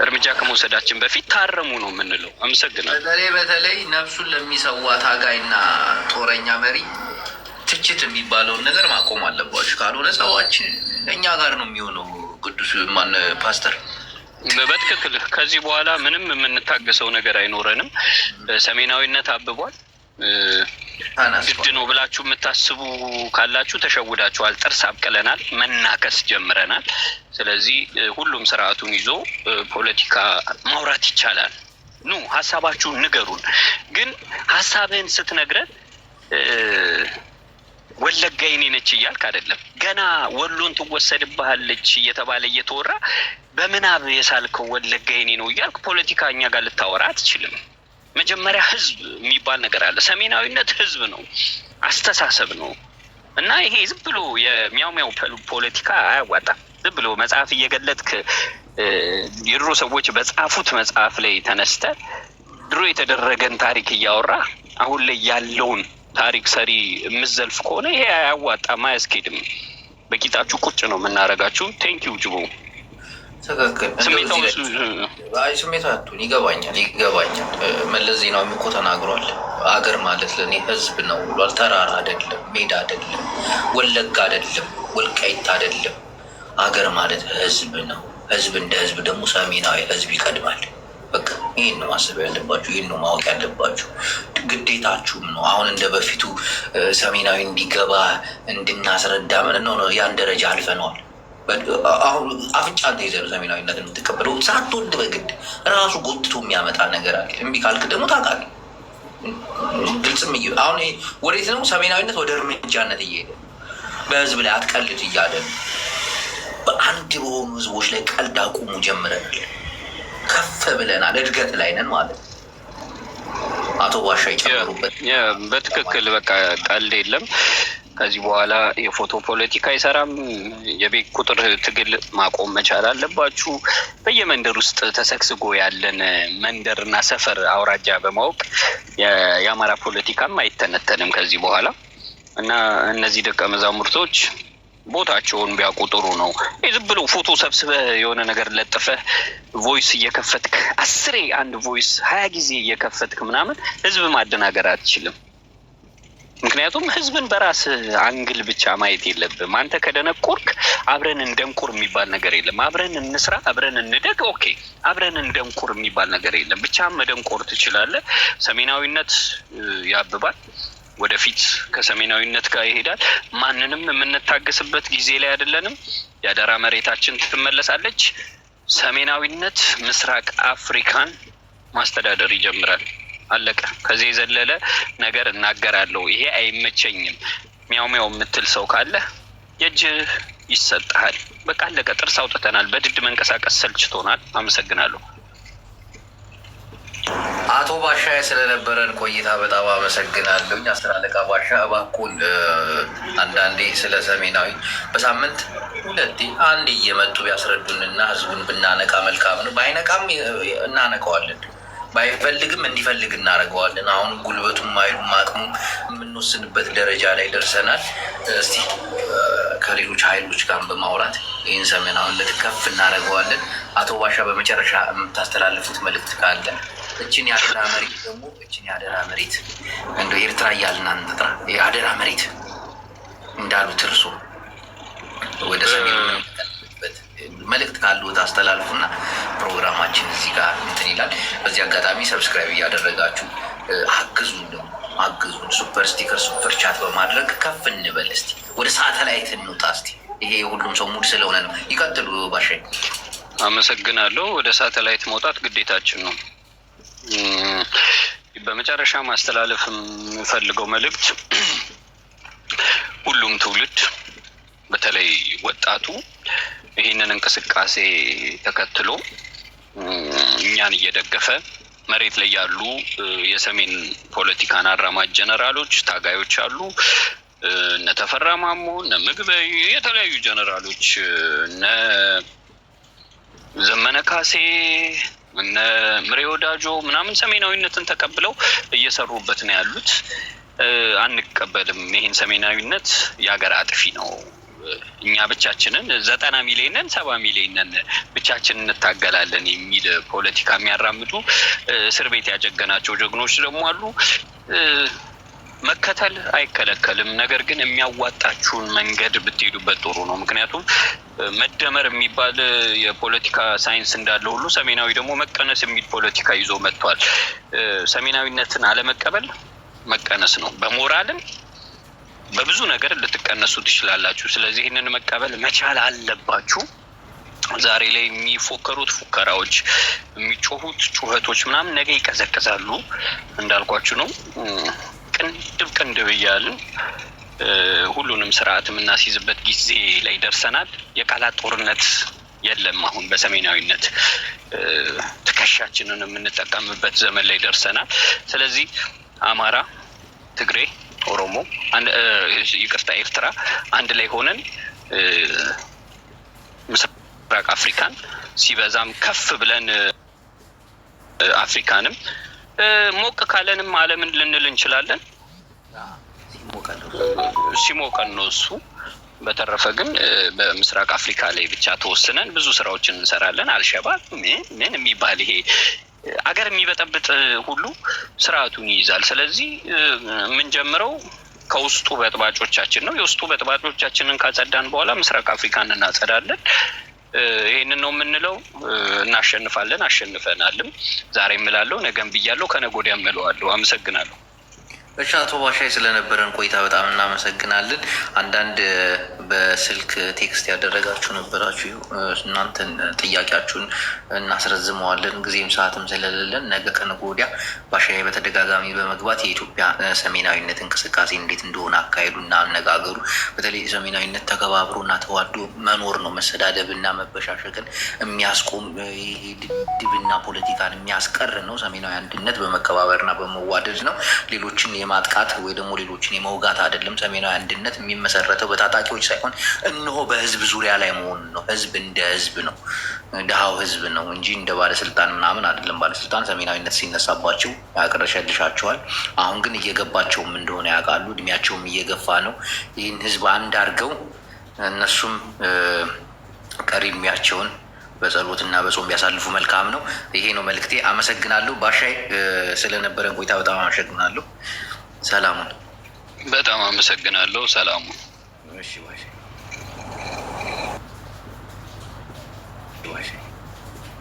እርምጃ ከመውሰዳችን በፊት ታረሙ ነው የምንለው። አመሰግናለሁ። በተለይ ነፍሱን ለሚሰዋ ታጋይና ጦረኛ መሪ ትችት የሚባለውን ነገር ማቆም አለባችሁ። ካልሆነ ሰዋችን እኛ ጋር ነው የሚሆነው። ቅዱስ ማን ፓስተር በትክክል ከዚህ በኋላ ምንም የምንታገሰው ነገር አይኖረንም። ሰሜናዊነት አብቧል። ግድ ነው ብላችሁ የምታስቡ ካላችሁ ተሸውዳችኋል። ጥርስ አብቅለናል፣ መናከስ ጀምረናል። ስለዚህ ሁሉም ስርዓቱን ይዞ ፖለቲካ ማውራት ይቻላል። ኑ ሀሳባችሁን ንገሩን። ግን ሀሳብህን ስትነግረን ወለጋ የኔ ነች እያልክ አይደለም። ገና ወሎን ትወሰድብሃለች እየተባለ እየተወራ በምናብ የሳልከው ወለጋ የኔ ነው እያልክ ፖለቲካ እኛ ጋር ልታወራ አትችልም። መጀመሪያ ህዝብ የሚባል ነገር አለ። ሰሜናዊነት ህዝብ ነው፣ አስተሳሰብ ነው። እና ይሄ ዝም ብሎ የሚያው ፖለቲካ አያዋጣም። ዝም ብሎ መጽሐፍ እየገለጥክ የድሮ ሰዎች በጻፉት መጽሐፍ ላይ ተነስተ ድሮ የተደረገን ታሪክ እያወራ አሁን ላይ ያለውን ታሪክ ሰሪ የምዘልፍ ከሆነ ይሄ አያዋጣም፣ አያስኬድም። በቂጣችሁ ቁጭ ነው የምናረጋችሁ። ቴንኪው ጅቦ። ትክክል። ስሜቱ አቱን ይገባኛል። መለስ ዜናዊ እኮ ተናግሯል። አገር ማለት ለእኔ ህዝብ ነው ብሏል። ተራራ አይደለም፣ ሜዳ አይደለም፣ ወለጋ አይደለም፣ ወልቃይት አይደለም። አገር ማለት ህዝብ ነው። ህዝብ እንደ ህዝብ ደግሞ ሰሜናዊ ህዝብ ይቀድማል። በቃ ይህን ነው ማሰብ ያለባችሁ። ይህን ነው ማወቅ ያለባችሁ። ግዴታችሁም ነው። አሁን እንደ በፊቱ ሰሜናዊ እንዲገባ እንድናስረዳ ምን ነው ያን ደረጃ አልፈነዋል። አሁን አፍንጫን ተይዘህ ሰሜናዊነት የምትቀበለው ሳትወድ በግድ ራሱ ጎትቶ የሚያመጣ ነገር አለ። እምቢ ካልክ ደግሞ ታውቃለህ። ግልጽም አሁን ወዴት ነው ሰሜናዊነት? ወደ እርምጃነት እየሄደ በህዝብ ላይ አትቀልድ እያለ ነው። በአንድ በሆኑ ህዝቦች ላይ ቀልድ አቁሙ ጀምረናል። ከፍ ብለናል። እድገት ላይ ነን ማለት ነው። አቶ ባሻ ይጨምሩበት። በትክክል በቃ ቀልድ የለም። ከዚህ በኋላ የፎቶ ፖለቲካ አይሰራም። የቤት ቁጥር ትግል ማቆም መቻል አለባችሁ። በየመንደር ውስጥ ተሰግስጎ ያለን መንደርና ሰፈር አውራጃ በማወቅ የአማራ ፖለቲካም አይተነተንም ከዚህ በኋላ እና እነዚህ ደቀ መዛሙርቶች ቦታቸውን ቢያውቁ ጥሩ ነው። ዝም ብሎ ፎቶ ሰብስበህ የሆነ ነገር ለጥፈህ ቮይስ እየከፈትክ 10 አንድ ቮይስ 20 ጊዜ እየከፈትክ ምናምን ህዝብ ማደናገር አትችልም። ምክንያቱም ህዝብን በራስ አንግል ብቻ ማየት የለብም። አንተ ከደነቆርክ አብረን እንደንቁር የሚባል ነገር የለም። አብረን እንስራ፣ አብረን እንደግ። ኦኬ፣ አብረን እንደንቁር የሚባል ነገር የለም። ብቻ መደንቆር ትችላለህ። ሰሜናዊነት ያብባል፣ ወደፊት ከሰሜናዊነት ጋር ይሄዳል። ማንንም የምንታገስበት ጊዜ ላይ አይደለንም። የአደራ መሬታችን ትመለሳለች። ሰሜናዊነት ምስራቅ አፍሪካን ማስተዳደር ይጀምራል። አለቀ። ከዚህ የዘለለ ነገር እናገራለሁ ይሄ አይመቸኝም ሚያው የምትል ሰው ካለ የእጅ ይሰጣል። በቃ አለቀ። ጥርስ አውጥተናል። በድድ መንቀሳቀስ ሰልችቶናል። አመሰግናለሁ። አቶ ባሻ ስለነበረን ቆይታ በጣም አመሰግናለሁ። አስር አለቃ ባሻ እባክዎን አንዳንዴ ስለ ሰሜናዊ በሳምንት 2 አንድ እየመጡ ቢያስረዱንና ህዝቡን ብናነቃ መልካም ነው። ባይነቃም እናነቀዋለን፣ ባይፈልግም እንዲፈልግ እናደርገዋለን። አሁን ጉልበቱም ኃይሉም አቅሙም የምንወስንበት ደረጃ ላይ ደርሰናል። እስቲ ከሌሎች ኃይሎች ጋር በማውራት ይህን ሰሜናዊነት ከፍ እናደርገዋለን። አቶ ባሻ በመጨረሻ የምታስተላልፉት መልዕክት ካለ? እችን የአደራ መሬት ደግሞ እችን የአደራ መሬት እንደ ኤርትራ እያልን አንጥራ የአደራ መሬት እንዳሉት እርሶ ወደ ሰሜን የምንቀጥልበት መልዕክት ካሉት አስተላልፉና ፕሮግራማችን እዚህ ጋር እንትን ይላል። በዚህ አጋጣሚ ሰብስክራይብ እያደረጋችሁ አግዙን፣ ደግሞ አግዙን። ሱፐር ስቲከር ሱፐር ቻት በማድረግ ከፍ እንበል። እስቲ ወደ ሳተላይት እንውጣ። እስቲ ይሄ ሁሉም ሰው ሙድ ስለሆነ ነው። ይቀጥሉ ባሻይ። አመሰግናለሁ። ወደ ሳተላይት መውጣት ግዴታችን ነው። በመጨረሻ ማስተላለፍ የምፈልገው መልእክት ሁሉም ትውልድ በተለይ ወጣቱ ይህንን እንቅስቃሴ ተከትሎ እኛን እየደገፈ መሬት ላይ ያሉ የሰሜን ፖለቲካን አራማጅ ጀነራሎች ታጋዮች አሉ። እነ ተፈራ ማሞ፣ እነ ምግበይ፣ የተለያዩ ጀነራሎች፣ እነ ዘመነ ካሴ፣ እነ ምሬ ወዳጆ ምናምን ሰሜናዊነትን ተቀብለው እየሰሩበት ነው ያሉት። አንቀበልም። ይሄን ሰሜናዊነት የሀገር አጥፊ ነው እኛ ብቻችንን 90 ሚሊዮን ነን 70 ሚሊዮን ነን ብቻችንን እንታገላለን የሚል ፖለቲካ የሚያራምዱ እስር ቤት ያጀገናቸው ጀግኖች ደግሞ አሉ። መከተል አይከለከልም። ነገር ግን የሚያዋጣችሁን መንገድ ብትሄዱበት ጥሩ ነው። ምክንያቱም መደመር የሚባል የፖለቲካ ሳይንስ እንዳለ ሁሉ ሰሜናዊ ደግሞ መቀነስ የሚል ፖለቲካ ይዞ መጥቷል። ሰሜናዊነትን አለመቀበል መቀነስ ነው። በሞራልም በብዙ ነገር ልትቀነሱ ትችላላችሁ። ስለዚህ ይህንን መቀበል መቻል አለባችሁ። ዛሬ ላይ የሚፎከሩት ፉከራዎች፣ የሚጮሁት ጩኸቶች ምናምን ነገ ይቀዘቅዛሉ። እንዳልኳችሁ ነው። ቅንድብ እያልን ሁሉንም ስርዓት የምናስይዝበት ጊዜ ላይ ደርሰናል። የቃላት ጦርነት የለም። አሁን በሰሜናዊነት ትከሻችንን የምንጠቀምበት ዘመን ላይ ደርሰናል። ስለዚህ አማራ፣ ትግሬ፣ ኦሮሞ፣ ይቅርታ ኤርትራ አንድ ላይ ሆነን ምስራቅ አፍሪካን ሲበዛም ከፍ ብለን አፍሪካንም ሞቅ ካለንም ዓለምን ልንል እንችላለን። ሲሞቀን ነው እሱ። በተረፈ ግን በምስራቅ አፍሪካ ላይ ብቻ ተወስነን ብዙ ስራዎችን እንሰራለን። አልሸባብ ምን የሚባል ይሄ አገር የሚበጠብጥ ሁሉ ስርዓቱን ይይዛል። ስለዚህ የምንጀምረው ከውስጡ በጥባጮቻችን ነው። የውስጡ በጥባጮቻችንን ካጸዳን በኋላ ምስራቅ አፍሪካን እናጸዳለን። ይህንን ነው የምንለው። እናሸንፋለን፣ አሸንፈናልም። ዛሬ እምላለሁ፣ ነገም ብያለሁ፣ ከነገ ወዲያ እምለዋለሁ። አመሰግናለሁ። እሺ አቶ ባሻይ ስለነበረን ቆይታ በጣም እናመሰግናለን። አንዳንድ በስልክ ቴክስት ያደረጋችሁ ነበራችሁ። እናንተን ጥያቄያችሁን እናስረዝመዋለን ጊዜም ሰዓትም ስለሌለን ነገ ከነገ ወዲያ ባሻይ በተደጋጋሚ በመግባት የኢትዮጵያ ሰሜናዊነት እንቅስቃሴ እንዴት እንደሆነ አካሄዱና አነጋገሩ በተለይ ሰሜናዊነት ተከባብሮና ተዋዶ መኖር ነው። መሰዳደብና መበሻሸቅን የሚያስቆም ድብና ፖለቲካን የሚያስቀር ነው። ሰሜናዊ አንድነት በመከባበርና በመዋደድ ነው። ሌሎችን የማጥቃት ወይ ደግሞ ሌሎችን የመውጋት አይደለም። ሰሜናዊ አንድነት የሚመሰረተው በታጣቂዎች ሳይሆን እነሆ በህዝብ ዙሪያ ላይ መሆን ነው። ህዝብ እንደ ህዝብ ነው፣ ድሃው ህዝብ ነው እንጂ እንደ ባለስልጣን ምናምን አይደለም። ባለስልጣን ሰሜናዊነት ሲነሳባቸው ያቅረሸልሻቸዋል። አሁን ግን እየገባቸውም እንደሆነ ያውቃሉ። እድሜያቸውም እየገፋ ነው። ይህን ህዝብ አንድ አድርገው እነሱም ቀሪ እድሜያቸውን በጸሎትና በጾም ቢያሳልፉ መልካም ነው። ይሄ ነው መልክቴ። አመሰግናለሁ ባሻይ ስለነበረን ቆይታ በጣም አመሰግናለሁ። ሰላሙን በጣም አመሰግናለሁ። ሰላሙን። እሺ ባሻይ